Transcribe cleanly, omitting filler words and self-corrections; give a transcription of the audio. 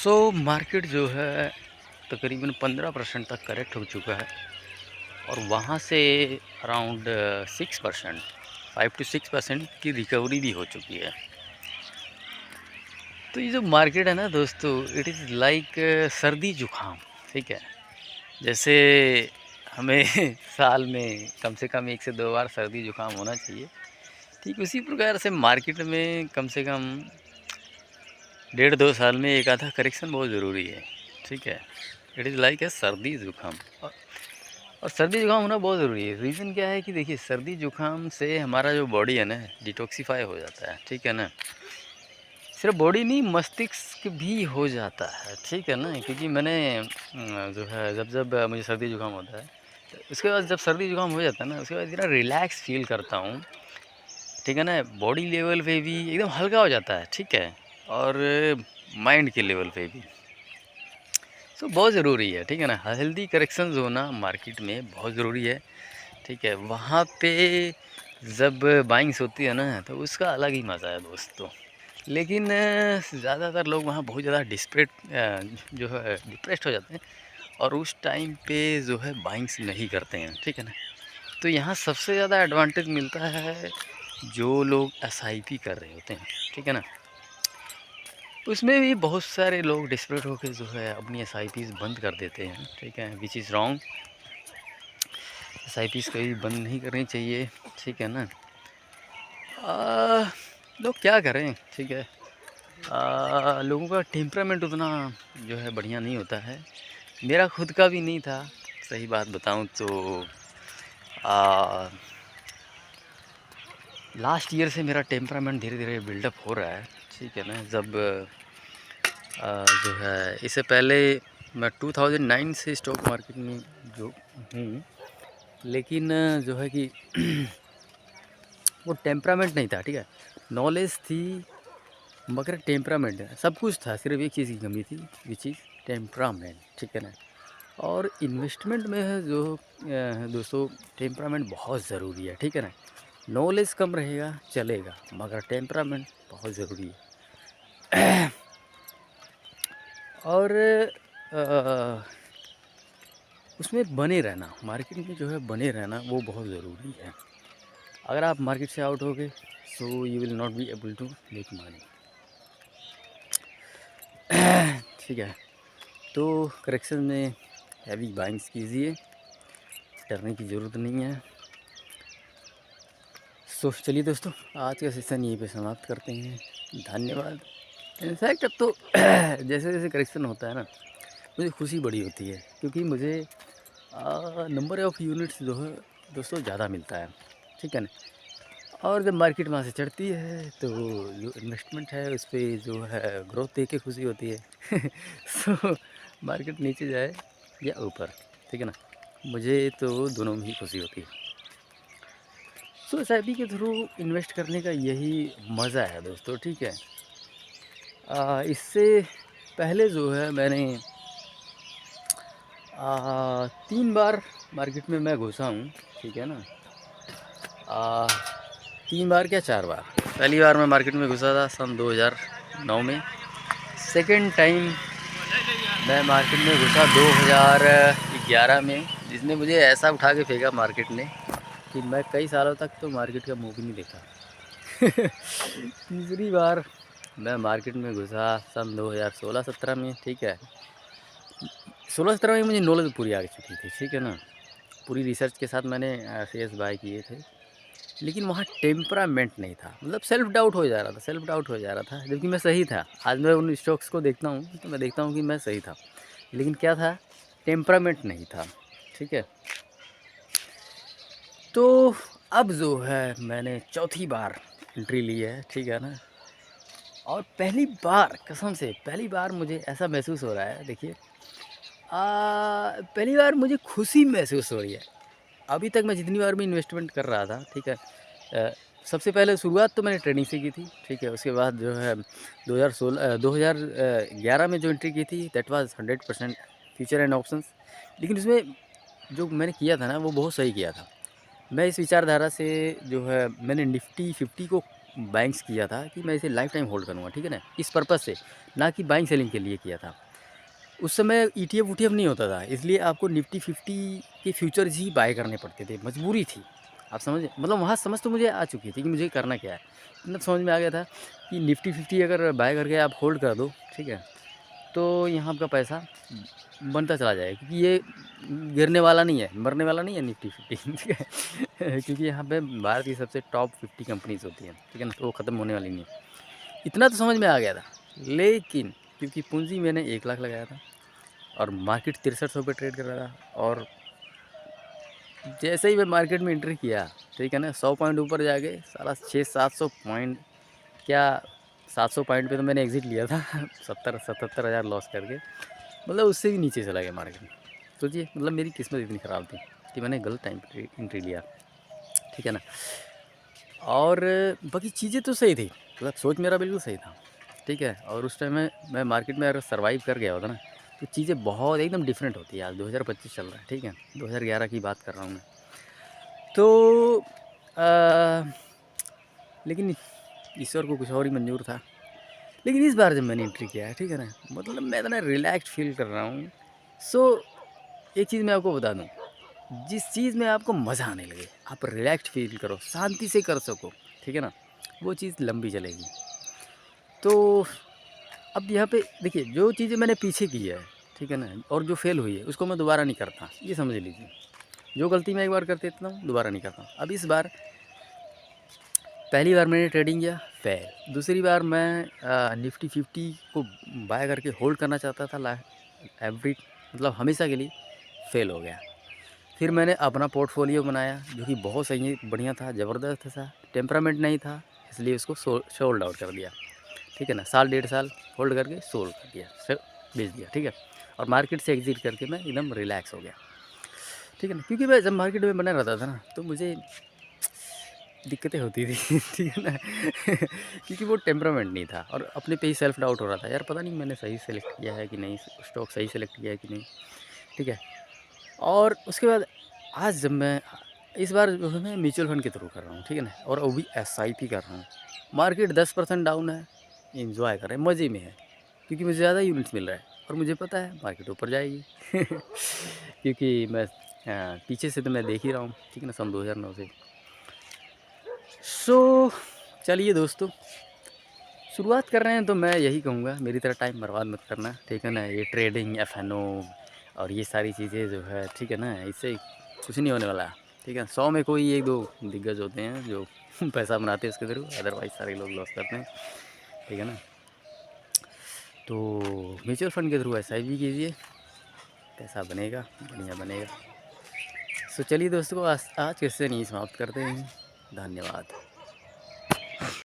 Market जो है तकरीबन 15% तक करेक्ट हो चुका है और वहाँ से अराउंड 6%, 5 to 6% की रिकवरी भी हो चुकी है। तो ये जो मार्केट है ना दोस्तों, इट इज़ लाइक सर्दी जुकाम। ठीक है, जैसे हमें साल में कम से कम 1 से 2 बार सर्दी जुकाम होना चाहिए, ठीक उसी प्रकार से मार्केट में कम से कम 1.5-2 साल में एक आधा करेक्शन बहुत ज़रूरी है। ठीक है, इट इज़ लाइक है सर्दी जुकाम। और सर्दी जुकाम होना बहुत ज़रूरी है। रीज़न क्या है कि देखिए, सर्दी जुकाम से हमारा जो बॉडी है ना, डिटॉक्सिफाई हो जाता है। ठीक है ना, सिर्फ बॉडी नहीं, मस्तिष्क भी हो जाता है। ठीक है ना, क्योंकि मैंने जो है जब जब मुझे सर्दी जुकाम होता है, तो उसके बाद जब सर्दी जुकाम हो जाता है ना, उसके बाद इतना रिलैक्स फील करता हूँ। ठीक है ना, बॉडी लेवल पे भी एकदम हल्का हो जाता है। ठीक है, और माइंड के लेवल पे भी बहुत ज़रूरी है। ठीक है ना, हेल्दी करेक्शंस होना मार्केट में बहुत ज़रूरी है। ठीक है, वहाँ पे जब बाइंग्स होती है ना, तो उसका अलग ही मज़ा है दोस्तों। लेकिन ज़्यादातर लोग वहाँ बहुत ज़्यादा जो है डिप्रेस्ड हो जाते हैं और उस टाइम पे जो है बाइंग्स नहीं करते हैं। ठीक है ना, तो यहाँ सबसे ज़्यादा एडवांटेज मिलता है जो लोग एसआईपी कर रहे होते हैं। ठीक है ना, उसमें भी बहुत सारे लोग डिस्परेट होकर जो है अपनी एसआईपीज़ बंद कर देते हैं। ठीक है, विच इज़ रॉन्ग। एसआईपीज़ कभी बंद नहीं करनी चाहिए। ठीक है ना, लोग क्या करें। ठीक है, लोगों का टेम्परामेंट उतना जो है बढ़िया नहीं होता है। मेरा खुद का भी नहीं था, सही बात बताऊं तो। लास्ट ईयर से मेरा टेम्परामेंट धीरे धीरे बिल्डअप हो रहा है। ठीक है ना, जब जो है इससे पहले मैं 2009 से स्टॉक मार्केट में जो हूँ, लेकिन जो है कि वो टेम्परामेंट नहीं था। ठीक है, नॉलेज थी मगर टेम्परामेंट सब कुछ था, सिर्फ एक चीज़ की कमी थी, विच इज़ टेम्परामेंट। ठीक है ना, और इन्वेस्टमेंट में है जो दोस्तों, टेम्परामेंट बहुत ज़रूरी है। ठीक है ना, नॉलेज कम रहेगा चलेगा, मगर टेम्परामेंट बहुत ज़रूरी है। और उसमें बने रहना, मार्केट में जो है बने रहना, वो बहुत ज़रूरी है। अगर आप मार्केट से आउट हो गए, so you will not be able to make money. ठीक है, तो करेक्शन में हैवी बाइंग्स कीजिए, डरने की ज़रूरत नहीं है। सो चलिए दोस्तों, आज का सेशन यहीं पे समाप्त करते हैं। धन्यवाद। इनफैक्ट अब तो जैसे जैसे करेक्शन होता है ना, मुझे खुशी बड़ी होती है, क्योंकि मुझे नंबर ऑफ़ यूनिट्स जो है दोस्तों ज़्यादा मिलता है। ठीक है ना, और जब मार्केट वहाँ से चढ़ती है तो जो इन्वेस्टमेंट है उस पर जो है ग्रोथ देख के खुशी होती है। सो मार्केट नीचे जाए या ऊपर, ठीक है ना, मुझे तो दोनों में ही खुशी होती है। सो एसआईपी के थ्रू इन्वेस्ट करने का यही मज़ा है दोस्तों। ठीक है, इससे पहले जो है मैंने 3 बार मार्केट में मैं घुसा हूँ। ठीक है ना, 3 बार क्या 4 बार। पहली बार मैं मार्केट में घुसा था सन 2009 में। सेकंड टाइम मैं मार्केट में घुसा 2011 में, जिसने मुझे ऐसा उठा के फेंका मार्केट ने कि मैं कई सालों तक तो मार्केट का मुँह भी नहीं देखा। तीसरी बार मैं मार्केट में घुसा सन 2016-17 में। ठीक है, 16-17 में मुझे नॉलेज पूरी आ चुकी थी। ठीक है ना, पूरी रिसर्च के साथ मैंने शेयर्स बाय किए थे, लेकिन वहाँ टेम्परामेंट नहीं था। मतलब सेल्फ डाउट हो जा रहा था, सेल्फ डाउट हो जा रहा था, जबकि मैं सही था। आज मैं उन स्टॉक्स को देखता हूँ तो मैं देखता हूँ कि मैं सही था, लेकिन क्या था, टेम्परामेंट नहीं था। ठीक है, तो अब जो है मैंने चौथी बार एंट्री ली है। ठीक है ना, और पहली बार, कसम से पहली बार मुझे ऐसा महसूस हो रहा है। देखिए, पहली बार मुझे खुशी महसूस हो रही है। अभी तक मैं जितनी बार भी इन्वेस्टमेंट कर रहा था, ठीक है, सबसे पहले शुरुआत तो मैंने ट्रेडिंग से की थी। ठीक है, उसके बाद जो है 2011 में जो एंट्री की थी, that was 100% future and options. लेकिन उसमें जो मैंने किया था ना, वो बहुत सही किया था। मैं इस विचारधारा से जो है मैंने निफ्टी 50 को बैंक्स किया था कि मैं इसे लाइफ टाइम होल्ड करूँगा, ठीक है ना, इस पर्पज़ से, ना कि बाइंग सेलिंग के लिए किया था। उस समय ईटीएफ वूटीएफ नहीं होता था, इसलिए आपको निफ्टी 50 के फ्यूचर्स ही बाय करने पड़ते थे, मजबूरी थी। आप समझे, मतलब वहाँ समझ तो मुझे आ चुकी थी कि मुझे करना क्या है। इतना समझ में आ गया था कि निफ्टी 50 अगर बाय करके आप होल्ड कर दो, ठीक है, तो यहाँ आपका पैसा बनता चला जाएगा, क्योंकि ये गिरने वाला नहीं है, मरने वाला नहीं है निफ्टी 50, ठीक है। क्योंकि यहाँ पे भारत की सबसे टॉप 50 कंपनीज होती हैं, ठीक है ना, तो वो ख़त्म होने वाली नहीं है। इतना तो समझ में आ गया था, लेकिन क्योंकि पूंजी मैंने 1 लाख लगाया था और मार्केट 6300 पे ट्रेड कर रहा था, और जैसे ही मैं मार्केट में एंट्री किया, ठीक है ना, 100 पॉइंट ऊपर जाके साला 600-700 पॉइंट, क्या 700 पॉइंट पे तो मैंने एग्ज़िट लिया था 70-77 हज़ार लॉस करके, मतलब उससे भी नीचे चला गया मार्केट। सोचिए, मतलब मेरी किस्मत इतनी ख़राब थी कि मैंने गलत टाइम पे एंट्री लिया, ठीक है ना। और बाकी चीज़ें तो सही थी, मतलब सोच मेरा बिल्कुल सही था, ठीक है। और उस टाइम में मैं मार्केट में अगर सर्वाइव कर गया होता ना, तो चीज़ें बहुत एकदम डिफरेंट होती है। आज 2025 चल रहा है, ठीक है, 2011 की बात कर रहा हूँ मैं। तो लेकिन ईश्वर को कुछ और ही मंजूर था। लेकिन इस बार जब मैंने एंट्री किया है, ठीक है ना, मतलब मैं इतना रिलैक्स्ड फील कर रहा हूँ। सो एक चीज़ मैं आपको बता दूँ, जिस चीज़ में आपको मज़ा आने लगे, आप रिलैक्स्ड फील करो, शांति से कर सको, ठीक है ना, वो चीज़ लंबी चलेगी। तो अब यहाँ पे देखिए, जो चीज़ें मैंने पीछे की है, ठीक है ना, और जो फेल हुई है, उसको मैं दोबारा नहीं करता, ये समझ लीजिए। जो गलती मैं एक बार कर देता हूँ, दोबारा नहीं करता। अब इस बार पहली बार मैंने ट्रेडिंग किया, फेल। दूसरी बार मैं निफ्टी 50 को बाय करके होल्ड करना चाहता था, एवरी मतलब हमेशा के लिए, फेल हो गया। फिर मैंने अपना पोर्टफोलियो बनाया, जो कि बहुत सही बढ़िया था, ज़बरदस्त था, टेम्परामेंट नहीं था, इसलिए उसको सोल्ड आउट कर दिया, ठीक है ना। साल 1.5 साल होल्ड करके सोल्ड कर दिया, बेच दिया, ठीक है। और मार्केट से एग्ज़िट करके मैं एकदम रिलैक्स हो गया, ठीक है ना। क्योंकि मैं जब मार्केट में बना रहता था ना, तो मुझे दिक्कतें होती थी ठीक है ना क्योंकि वो टेम्परामेंट नहीं था, और अपने पे ही सेल्फ डाउट हो रहा था, यार पता नहीं मैंने सही सेलेक्ट किया है कि नहीं, स्टॉक सही सेलेक्ट किया है कि नहीं, ठीक है। और उसके बाद आज जब मैं इस बार जो है मैं म्यूचुअल फंड के थ्रू कर रहा हूँ, ठीक है ना, और वो भी एसआईपी कर रहा हूँ। मार्केट 10% डाउन है, एंजॉय कर रहे हैं, मज़े में है, क्योंकि मुझे ज़्यादा यूनिट्स मिल रहा है, और मुझे पता है मार्केट ऊपर जाएगी क्योंकि मैं पीछे से तो मैं देख ही रहा हूँ, ठीक है ना, सन 2009 से। सो चलिए दोस्तों, शुरुआत कर रहे हैं तो मैं यही कहूँगा, मेरी तरह टाइम बर्बाद मत करना, ठीक है ना। ये ट्रेडिंग, एफएनओ और ये सारी चीज़ें जो है, ठीक है ना, इससे कुछ नहीं होने वाला, ठीक है। 100 में कोई 1-2 दिग्गज होते हैं जो पैसा बनाते हैं उसके थ्रू, अदरवाइज़ सारे लोग लॉस करते हैं, ठीक है ना। तो म्यूचुअल फंड के थ्रू एसआईपी कीजिए, पैसा बनेगा, बढ़िया बनेगा। सो चलिए दोस्तों, आज के सेशन यहीं समाप्त करते हैं। धन्यवाद।